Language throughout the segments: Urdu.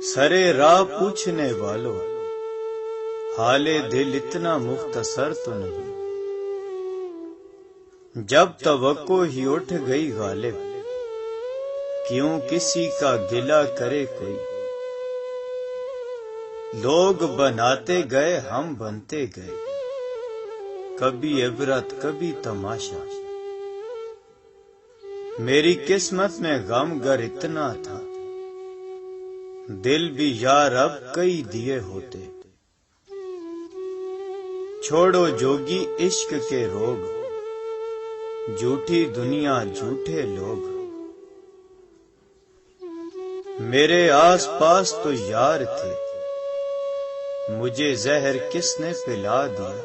سرے راہ پوچھنے والوں، حال دل اتنا مختصر تو نہیں۔ جب توقع ہی اٹھ گئی غالب، کیوں کسی کا گلہ کرے کوئی۔ لوگ بناتے گئے ہم بنتے گئے، کبھی عبرت کبھی تماشا۔ میری قسمت میں غم گر اتنا تھا، دل بھی یار اب کئی دیے ہوتے۔ چھوڑو جوگی عشق کے روگ، جھوٹی دنیا جھوٹے لوگ۔ میرے آس پاس تو یار تھے، مجھے زہر کس نے پلا دیا۔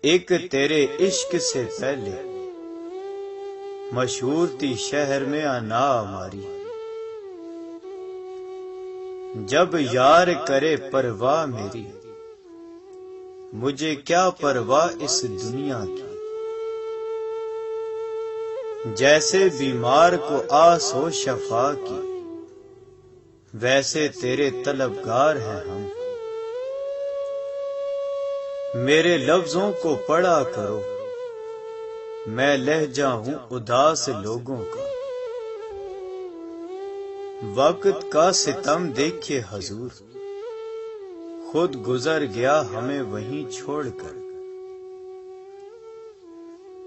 ایک تیرے عشق سے پہلے مشہور تھی شہر میں انا ہماری۔ جب یار کرے پرواہ میری، مجھے کیا پرواہ اس دنیا کی۔ جیسے بیمار کو آس ہو شفا کی، ویسے تیرے طلبگار ہیں ہم۔ میرے لفظوں کو پڑھا کرو، میں لہجہ ہوں اداس لوگوں کا۔ وقت کا ستم دیکھے حضور، خود گزر گیا ہمیں وہیں چھوڑ کر۔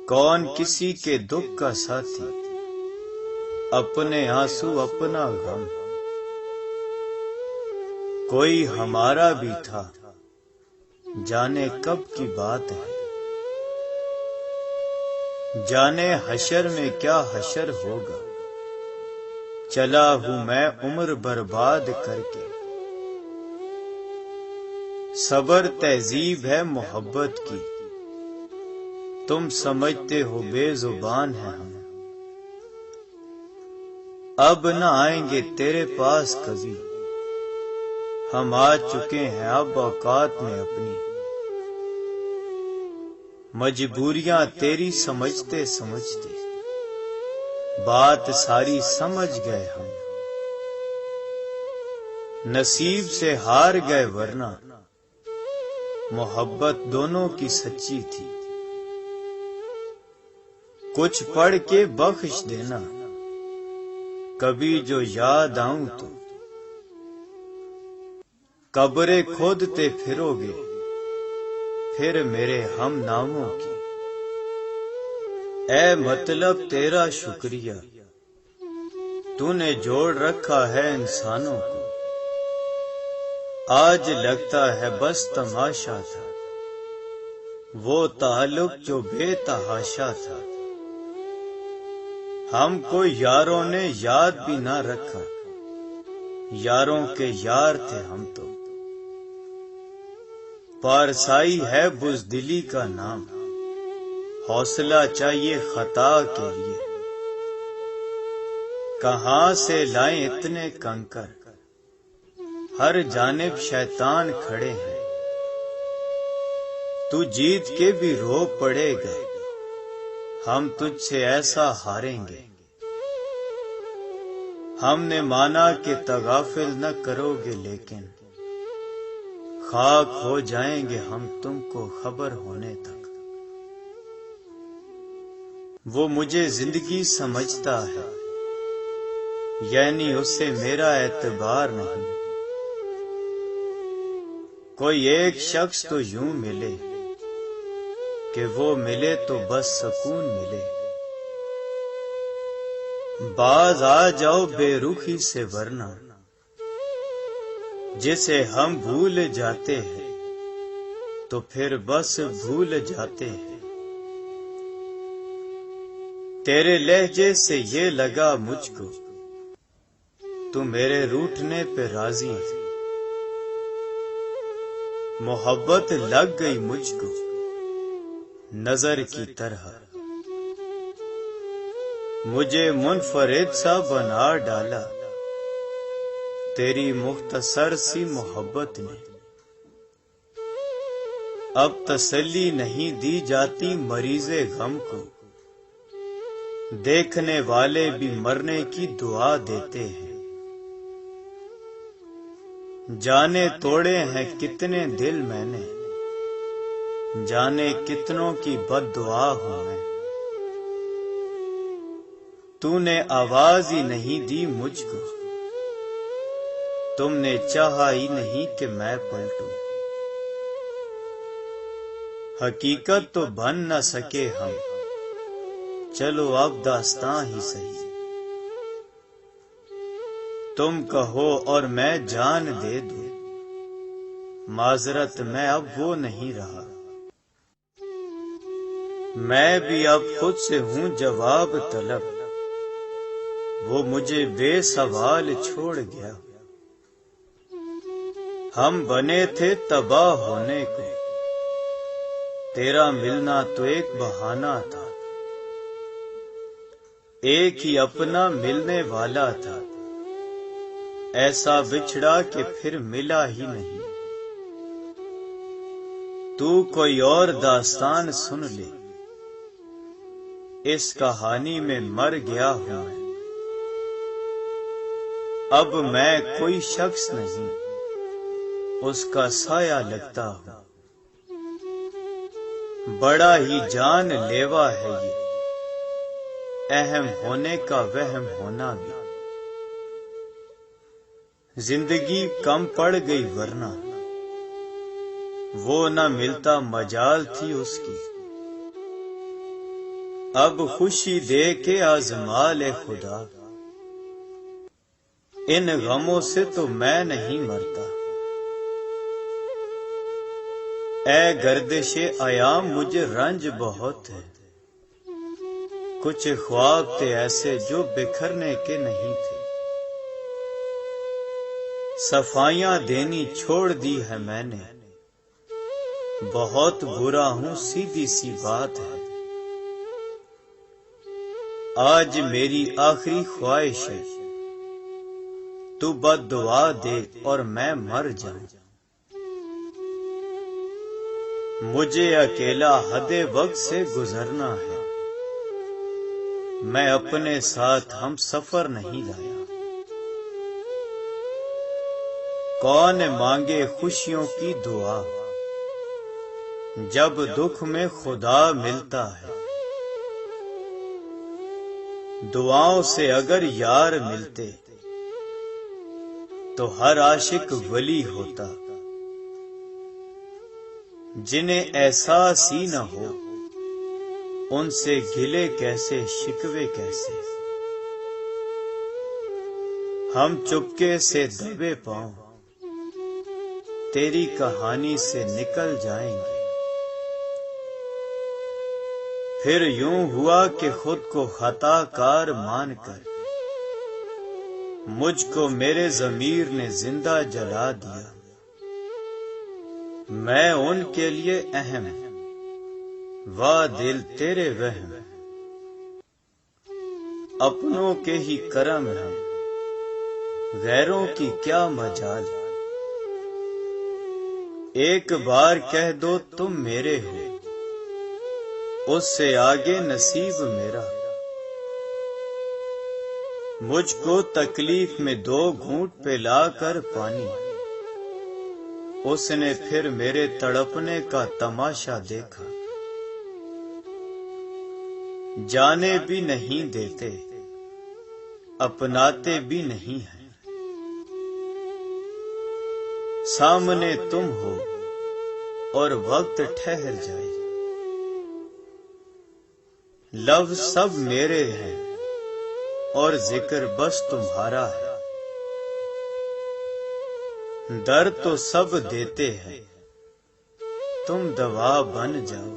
کون کسی کے دکھ کا ساتھی، اپنے آنسو اپنا غم۔ کوئی ہمارا بھی تھا، جانے کب کی بات ہے۔ جانے حشر میں کیا حشر ہوگا، چلا ہوں میں عمر برباد کر کے۔ صبر تہذیب ہے محبت کی، تم سمجھتے ہو بے زبان ہیں ہم۔ اب نہ آئیں گے تیرے پاس کبھی، ہم آ چکے ہیں اب اوقات میں اپنی۔ مجبوریاں تیری سمجھتے سمجھتے بات ساری سمجھ گئے ہم۔ نصیب سے ہار گئے ورنہ محبت دونوں کی سچی تھی۔ کچھ پڑھ کے بخش دینا، کبھی جو یاد آؤں تو۔ قبریں کھودتے پھرو گے پھر میرے ہم ناموں کی۔ اے مطلب تیرا شکریہ، تو نے جوڑ رکھا ہے انسانوں کو۔ آج لگتا ہے بس تماشا تھا، وہ تعلق جو بے تحاشا تھا۔ ہم کو یاروں نے یاد بھی نہ رکھا، یاروں کے یار تھے ہم تو۔ پارسائی ہے بزدلی کا نام، حوصلہ چاہیے خطا کے لیے۔ کہاں سے لائیں اتنے کنکر، ہر جانب شیطان کھڑے ہیں۔ تو جیت کے بھی رو پڑے گا، ہم تجھ سے ایسا ہاریں گے۔ ہم نے مانا کہ تغافل نہ کرو گے، لیکن خاک ہو جائیں گے ہم تم کو خبر ہونے تک۔ وہ مجھے زندگی سمجھتا ہے، یعنی اس سے میرا اعتبار نہیں۔ کوئی ایک شخص تو یوں ملے کہ وہ ملے تو بس سکون ملے۔ باز آ جاؤ بے رخی سے ورنہ جسے ہم بھول جاتے ہیں تو پھر بس بھول جاتے ہیں۔ تیرے لہجے سے یہ لگا مجھ کو، تو میرے روٹھنے پہ راضی ہے۔ محبت لگ گئی مجھ کو نظر کی طرح، مجھے منفرد سا بنا ڈالا تیری مختصر سی محبت نے۔ اب تسلی نہیں دی جاتی مریض غم کو، دیکھنے والے بھی مرنے کی دعا دیتے ہیں۔ جانے توڑے ہیں کتنے دل میں نے، جانے کتنوں کی بد دعا ہوں میں، تو نے آواز ہی نہیں دی مجھ کو، تم نے چاہا ہی نہیں کہ میں پلٹوں، حقیقت تو بن نہ سکے ہم، چلو اب داستاں ہی صحیح، تم کہو اور میں جان دے دوں، معذرت میں اب وہ نہیں رہا، میں بھی اب خود سے ہوں جواب طلب، وہ مجھے بے سوال چھوڑ گیا، ہم بنے تھے تباہ ہونے کو، تیرا ملنا تو ایک بہانہ تھا، ایک ہی اپنا ملنے والا تھا، ایسا بچھڑا کہ پھر ملا ہی نہیں، تو کوئی اور داستان سن لے، اس کہانی میں مر گیا ہوں میں، اب میں کوئی شخص نہیں، اس کا سایہ لگتا ہوں، بڑا ہی جان لیوا ہے یہ، اہم ہونے کا وہم ہونا بھی، زندگی کم پڑ گئی ورنہ، وہ نہ ملتا مجال تھی اس کی، اب خوشی دے کے آزما لے خدا، ان غموں سے تو میں نہیں مرتا، اے گردش ایام مجھے رنج بہت ہے، کچھ خواب تھے ایسے جو بکھرنے کے نہیں تھے، صفائیاں دینی چھوڑ دی ہے میں نے، بہت برا ہوں سیدھی سی بات ہے، آج میری آخری خواہش ہے، تو بد دعا دے اور میں مر جاؤں، مجھے اکیلا حد وقت سے گزرنا ہے، میں اپنے ساتھ ہم سفر نہیں لایا، کون مانگے خوشیوں کی دعا، جب دکھ میں خدا ملتا ہے، دعاؤں سے اگر یار ملتے تو ہر عاشق ولی ہوتا، جنہیں احساس ہی نہ ہو ان سے گلے کیسے شکوے کیسے، ہم چپکے سے دبے پاؤں تیری کہانی سے نکل جائیں گے، پھر یوں ہوا کہ خود کو خطا کار مان کر مجھ کو میرے ضمیر نے زندہ جلا دیا، میں ان کے لیے اہم، واہ دل تیرے وہم، اپنوں کے ہی کرم ہم، غیروں کی کیا مجال، ایک بار کہہ دو تم میرے ہو، اس سے آگے نصیب میرا، مجھ کو تکلیف میں 2 گھونٹ پلا کر پانی، اس نے پھر میرے تڑپنے کا تماشا دیکھا، جانے بھی نہیں دیتے اپناتے بھی نہیں ہیں، سامنے تم ہو اور وقت ٹھہر جائے، لفظ سب میرے ہیں اور ذکر بس تمہارا ہے، درد تو سب دیتے ہیں تم دوا بن جاؤ،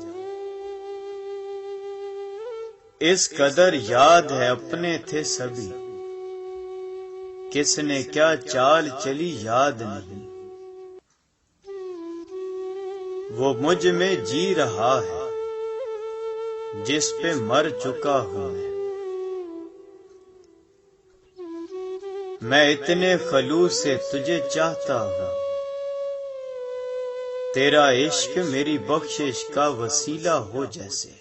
اس قدر یاد ہے اپنے تھے سبھی، کس نے کیا چال چلی یاد نہیں، وہ مجھ میں جی رہا ہے جس پہ مر چکا ہوں میں اتنے خلوص سے تجھے چاہتا ہوں، تیرا عشق میری بخشش کا وسیلہ ہو جیسے،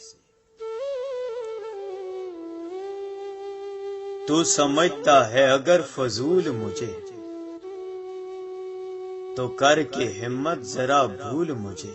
تو سمجھتا ہے اگر فضول مجھے تو کر کے ہمت ذرا بھول مجھے۔